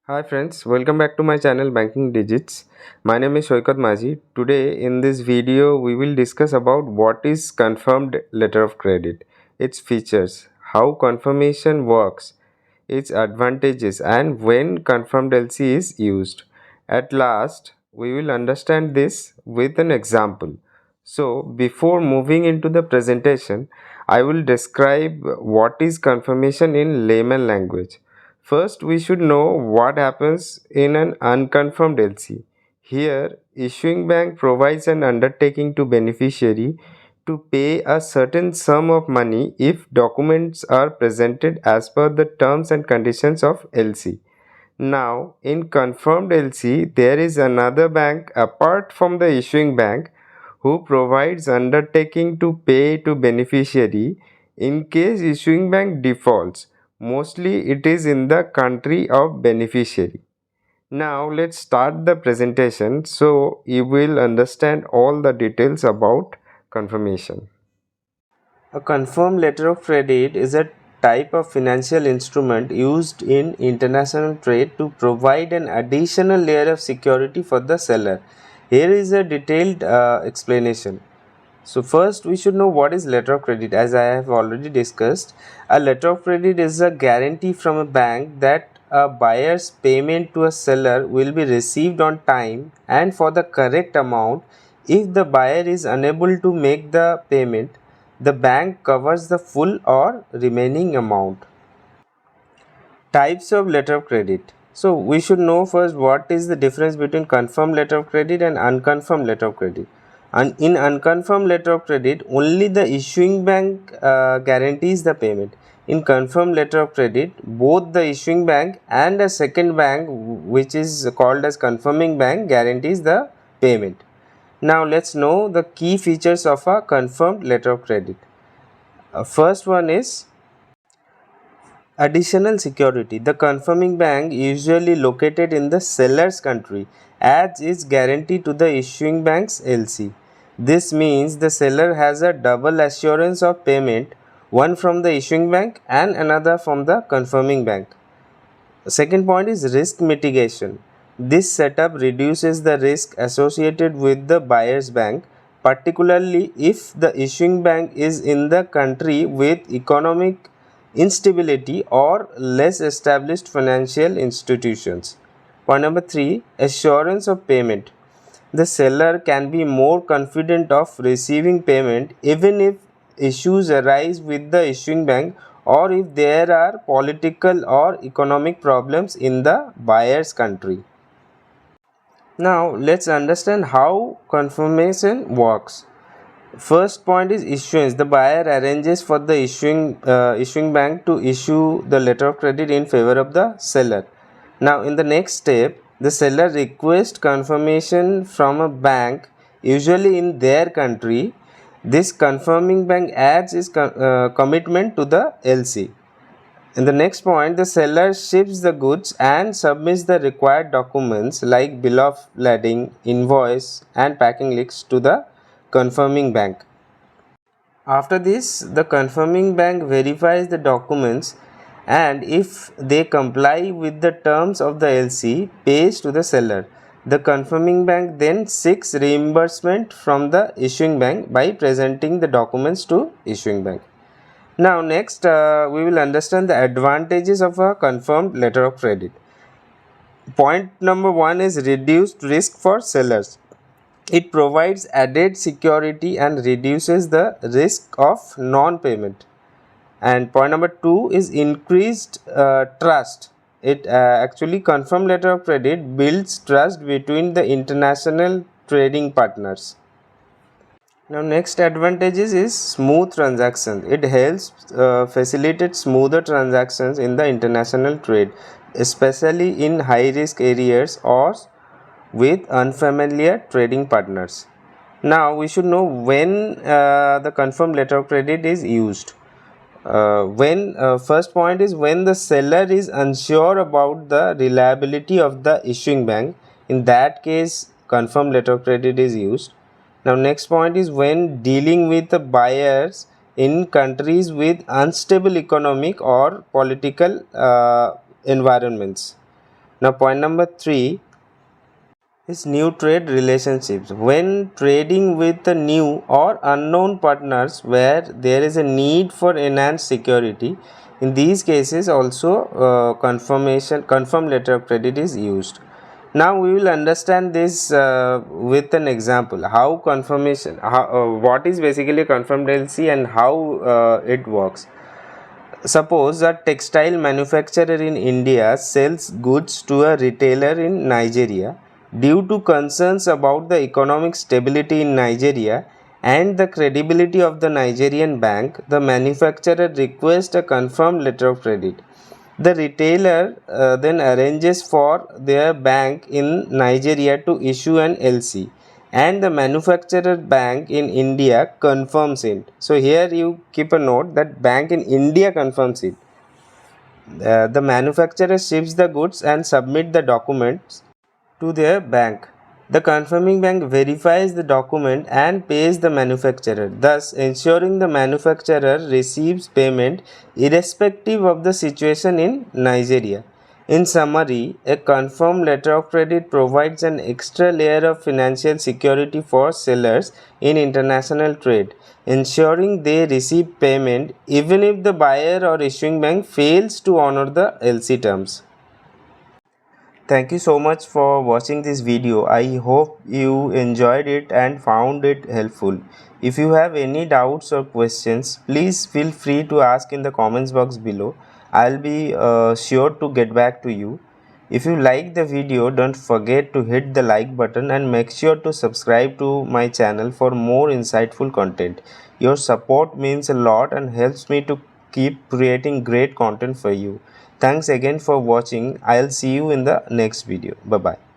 Hi friends, welcome back to my channel Banking Digits. My name is Shoikat Maji. Today in this video we will discuss about what is confirmed letter of credit, its features, how confirmation works, its advantages and when confirmed LC is used. At last, we will understand this with an example. So, before moving into the presentation, I will describe what is confirmation in layman language. First, we should know what happens in an unconfirmed LC. Here, issuing bank provides an undertaking to beneficiary to pay a certain sum of money if documents are presented as per the terms and conditions of LC. Now, in confirmed LC, there is another bank apart from the issuing bank who provides undertaking to pay to beneficiary in case issuing bank defaults. Mostly it is in the country of beneficiary. Now let's start the presentation so you will understand all the details about confirmation. A confirmed letter of credit is a type of financial instrument used in international trade to provide an additional layer of security for the seller. Here is a detailed explanation. So first we should know what is letter of credit. As I have already discussed, a letter of credit is a guarantee from a bank that a buyer's payment to a seller will be received on time and for the correct amount. If the buyer is unable to make the payment, the bank covers the full or remaining amount. Types of letter of credit. So we should know first what is the difference between confirmed letter of credit and unconfirmed letter of credit. And in unconfirmed letter of credit, only the issuing bank guarantees the payment. In confirmed letter of credit, both the issuing bank and a second bank, which is called as confirming bank, guarantees the payment. Now let's know the key features of a confirmed letter of credit. First one is additional security. The confirming bank usually located in the seller's country adds its guarantee to the issuing bank's LC. This means the seller has a double assurance of payment, one from the issuing bank and another from the confirming bank. Second point is risk mitigation. This setup reduces the risk associated with the buyer's bank, particularly if the issuing bank is in the country with economic instability or less established financial institutions. Point number 3, assurance of payment. The seller can be more confident of receiving payment even if issues arise with the issuing bank or if there are political or economic problems in the buyer's country. Now let's understand how confirmation works. First point is issuance. The buyer arranges for the issuing bank to issue the letter of credit in favor of the seller. Now in the next step, the seller requests confirmation from a bank, usually in their country. This confirming bank adds its commitment to the LC. In the next point, the seller ships the goods and submits the required documents like bill of lading, invoice and packing list to the confirming bank. After this, the confirming bank verifies the documents and if they comply with the terms of the LC, pays to the seller. The confirming bank then seeks reimbursement from the issuing bank by presenting the documents to issuing bank. Now next we will understand the advantages of a confirmed letter of credit. Point number 1 is reduced risk for sellers. It provides added security and reduces the risk of non-payment. And point number 2 is increased trust. It actually confirmed letter of credit builds trust between the international trading partners. Now next advantages is smooth transactions. It helps facilitate smoother transactions in the international trade, especially in high risk areas or with unfamiliar trading partners. Now we should know when the confirmed letter of credit is used. When first point is when the seller is unsure about the reliability of the issuing bank. In that case, confirmed letter of credit is used. Now next point is when dealing with the buyers in countries with unstable economic or political environments. Now point number 3 is new trade relationships. When trading with the new or unknown partners where there is a need for enhanced security, in these cases also confirm letter of credit is used. Now we will understand this with an example. What is basically confirmed LC and how it works. Suppose a textile manufacturer in India sells goods to a retailer in Nigeria. Due to concerns about the economic stability in Nigeria and the credibility of the Nigerian bank, the manufacturer requests a confirmed letter of credit. The retailer then arranges for their bank in Nigeria to issue an LC, and the manufacturer bank in India confirms it. So here you keep a note that bank in India confirms it. The manufacturer ships the goods and submit the documents to their bank. The confirming bank verifies the document and pays the manufacturer, thus ensuring the manufacturer receives payment irrespective of the situation in Nigeria. In summary, a confirmed letter of credit provides an extra layer of financial security for sellers in international trade, ensuring they receive payment even if the buyer or issuing bank fails to honor the LC terms. Thank you so much for watching this video. I hope you enjoyed it and found it helpful. If you have any doubts or questions, please feel free to ask in the comments box below. I'll be sure to get back to you. If you like the video, don't forget to hit the like button and make sure to subscribe to my channel for more insightful content. Your support means a lot and helps me to keep creating great content for you. Thanks again for watching. I'll see you in the next video. Bye bye.